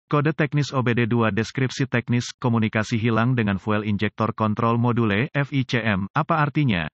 Kode teknis OBD2 Deskripsi teknis, komunikasi hilang dengan Fuel Injector Control Module, FICM, apa artinya?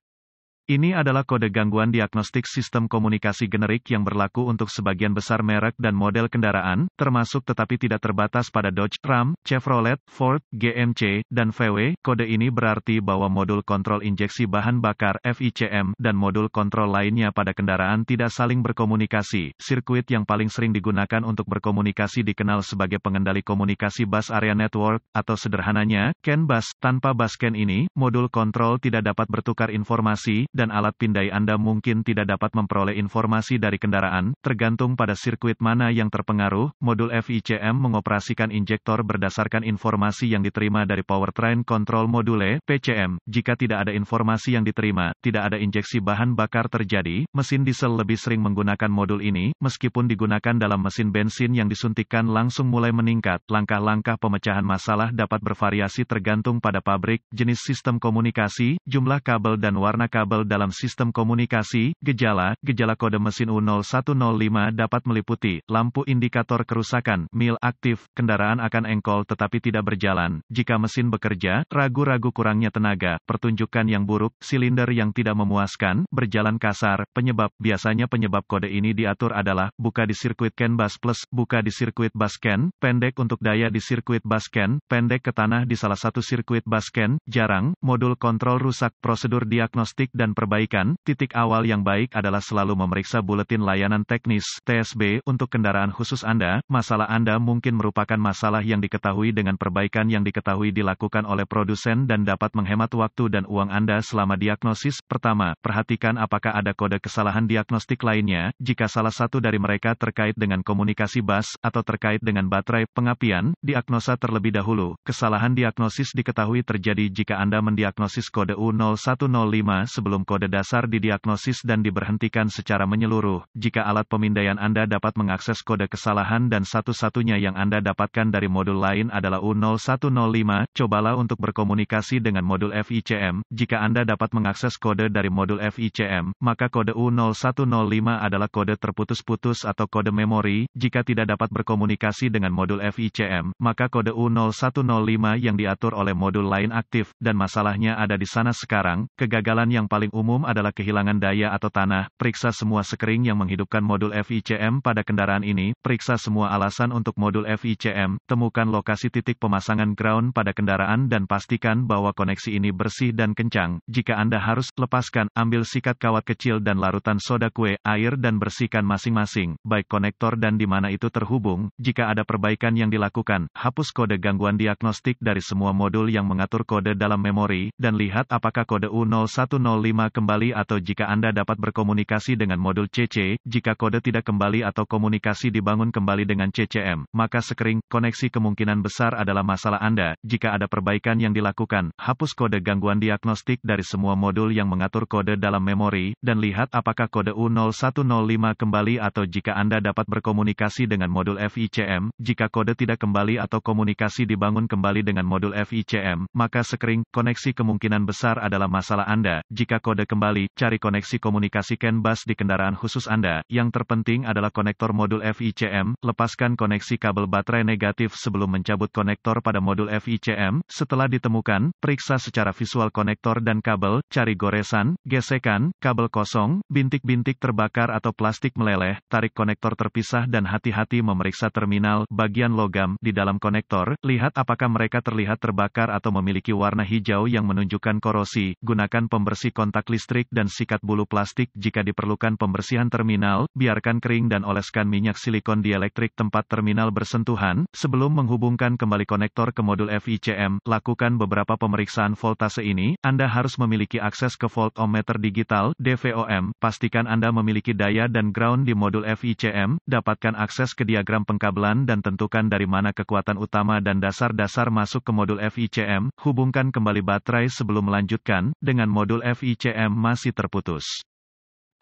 Ini adalah kode gangguan diagnostik sistem komunikasi generik yang berlaku untuk sebagian besar merek dan model kendaraan, termasuk tetapi tidak terbatas pada Dodge, Ram, Chevrolet, Ford, GMC, dan VW. Kode ini berarti bahwa modul kontrol injeksi bahan bakar (FICM) dan modul kontrol lainnya pada kendaraan tidak saling berkomunikasi. Sirkuit yang paling sering digunakan untuk berkomunikasi dikenal sebagai pengendali komunikasi bus area network, atau sederhananya, CAN bus. Tanpa bus CAN ini, modul kontrol tidak dapat bertukar informasi, dan alat pindai Anda mungkin tidak dapat memperoleh informasi dari kendaraan, tergantung pada sirkuit mana yang terpengaruh. Modul FICM mengoperasikan injektor berdasarkan informasi yang diterima dari Powertrain Control Module, PCM. Jika tidak ada informasi yang diterima, tidak ada injeksi bahan bakar terjadi. Mesin diesel lebih sering menggunakan modul ini, meskipun digunakan dalam mesin bensin yang disuntikkan langsung mulai meningkat. Langkah-langkah pemecahan masalah dapat bervariasi tergantung pada pabrik, jenis sistem komunikasi, jumlah kabel dan warna kabel dalam sistem komunikasi. Gejala kode mesin U0105 dapat meliputi lampu indikator kerusakan, mil aktif, kendaraan akan engkol tetapi tidak berjalan. Jika mesin bekerja, ragu-ragu kurangnya tenaga, pertunjukan yang buruk, silinder yang tidak memuaskan, berjalan kasar. Biasanya penyebab kode ini diatur adalah buka di sirkuit CAN bus plus, buka di sirkuit bus CAN, pendek untuk daya di sirkuit bus CAN, pendek ke tanah di salah satu sirkuit bus CAN, jarang, modul kontrol rusak. Prosedur diagnostik dan perbaikan. Titik awal yang baik adalah selalu memeriksa buletin layanan teknis (TSB) untuk kendaraan khusus Anda. Masalah Anda mungkin merupakan masalah yang diketahui dengan perbaikan yang diketahui dilakukan oleh produsen dan dapat menghemat waktu dan uang Anda selama diagnosis. Pertama, perhatikan apakah ada kode kesalahan diagnostik lainnya. Jika salah satu dari mereka terkait dengan komunikasi bus atau terkait dengan baterai pengapian, diagnosa terlebih dahulu. Kesalahan diagnosis diketahui terjadi jika Anda mendiagnosis kode U0105 sebelum kode dasar didiagnosis dan diberhentikan secara menyeluruh. Jika alat pemindaian Anda dapat mengakses kode kesalahan dan satu-satunya yang Anda dapatkan dari modul lain adalah U0105, cobalah untuk berkomunikasi dengan modul FICM. Jika Anda dapat mengakses kode dari modul FICM, maka kode U0105 adalah kode terputus-putus atau kode memori. Jika tidak dapat berkomunikasi dengan modul FICM, maka kode U0105 yang diatur oleh modul lain aktif, dan masalahnya ada di sana sekarang. Kegagalan yang paling umum adalah kehilangan daya atau tanah. Periksa semua sekring yang menghidupkan modul FICM pada kendaraan ini. Periksa semua alasan untuk modul FICM. Temukan lokasi titik pemasangan ground pada kendaraan dan pastikan bahwa koneksi ini bersih dan kencang. Jika Anda harus, lepaskan, ambil sikat kawat kecil dan larutan soda kue, air dan bersihkan masing-masing, baik konektor dan di mana itu terhubung. Jika ada perbaikan yang dilakukan, hapus kode gangguan diagnostik dari semua modul yang mengatur kode dalam memori, dan lihat apakah kode U0105 kembali atau jika Anda dapat berkomunikasi dengan modul CC. Jika kode tidak kembali atau komunikasi dibangun kembali dengan CCM, maka sekring koneksi kemungkinan besar adalah masalah Anda. Jika ada perbaikan yang dilakukan, hapus kode gangguan diagnostik dari semua modul yang mengatur kode dalam memori, dan lihat apakah kode U0105 kembali atau jika Anda dapat berkomunikasi dengan modul FICM. Jika kode tidak kembali atau komunikasi dibangun kembali dengan modul FICM, maka sekring koneksi kemungkinan besar adalah masalah Anda. Jika kode kembali, cari koneksi komunikasi CAN bus di kendaraan khusus Anda. Yang terpenting adalah konektor modul FICM. Lepaskan koneksi kabel baterai negatif sebelum mencabut konektor pada modul FICM. Setelah ditemukan, periksa secara visual konektor dan kabel, cari goresan, gesekan, kabel kosong, bintik-bintik terbakar atau plastik meleleh, tarik konektor terpisah dan hati-hati memeriksa terminal, bagian logam, di dalam konektor. Lihat apakah mereka terlihat terbakar atau memiliki warna hijau yang menunjukkan korosi. Gunakan pembersih kontak listrik dan sikat bulu plastik jika diperlukan pembersihan terminal. Biarkan kering dan oleskan minyak silikon dielektrik tempat terminal bersentuhan. Sebelum menghubungkan kembali konektor ke modul FICM, lakukan beberapa pemeriksaan voltase ini. Anda harus memiliki akses ke voltmeter digital, DVOM. Pastikan Anda memiliki daya dan ground di modul FICM. Dapatkan akses ke diagram pengkabelan dan tentukan dari mana kekuatan utama dan dasar-dasar masuk ke modul FICM. Hubungkan kembali baterai sebelum melanjutkan. Dengan modul FICM masih terputus,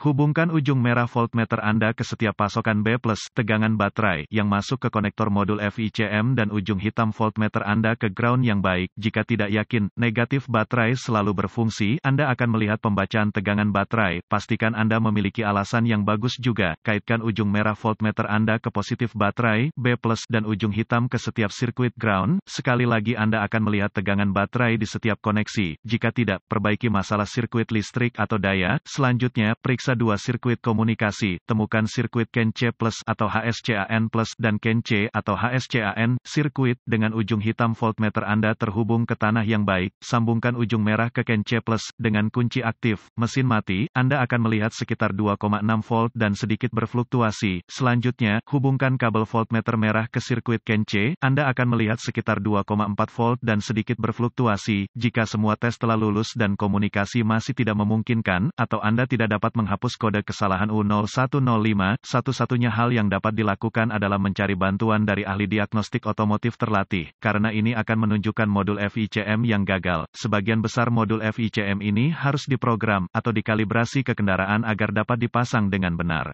Hubungkan ujung merah voltmeter Anda ke setiap pasokan B+, tegangan baterai, yang masuk ke konektor modul FICM dan ujung hitam voltmeter Anda ke ground yang baik. Jika tidak yakin, negatif baterai selalu berfungsi, Anda akan melihat pembacaan tegangan baterai. Pastikan Anda memiliki alasan yang bagus juga. Kaitkan ujung merah voltmeter Anda ke positif baterai, B+, dan ujung hitam ke setiap sirkuit ground. Sekali lagi Anda akan melihat tegangan baterai di setiap koneksi. Jika tidak, perbaiki masalah sirkuit listrik atau daya. Selanjutnya, periksa dua sirkuit komunikasi, temukan sirkuit CAN C+ atau HSCAN+ dan CAN C atau HSCAN. Sirkuit dengan ujung hitam voltmeter Anda terhubung ke tanah yang baik. Sambungkan ujung merah ke CAN C+ dengan kunci aktif. Mesin mati, Anda akan melihat sekitar 2,6 volt dan sedikit berfluktuasi. Selanjutnya, hubungkan kabel voltmeter merah ke sirkuit CAN C. Anda akan melihat sekitar 2,4 volt dan sedikit berfluktuasi. Jika semua tes telah lulus dan komunikasi masih tidak memungkinkan, atau Anda tidak dapat menghapus kode kesalahan U0105, satu-satunya hal yang dapat dilakukan adalah mencari bantuan dari ahli diagnostik otomotif terlatih, karena ini akan menunjukkan modul FICM yang gagal. Sebagian besar modul FICM ini harus diprogram atau dikalibrasi ke kendaraan agar dapat dipasang dengan benar.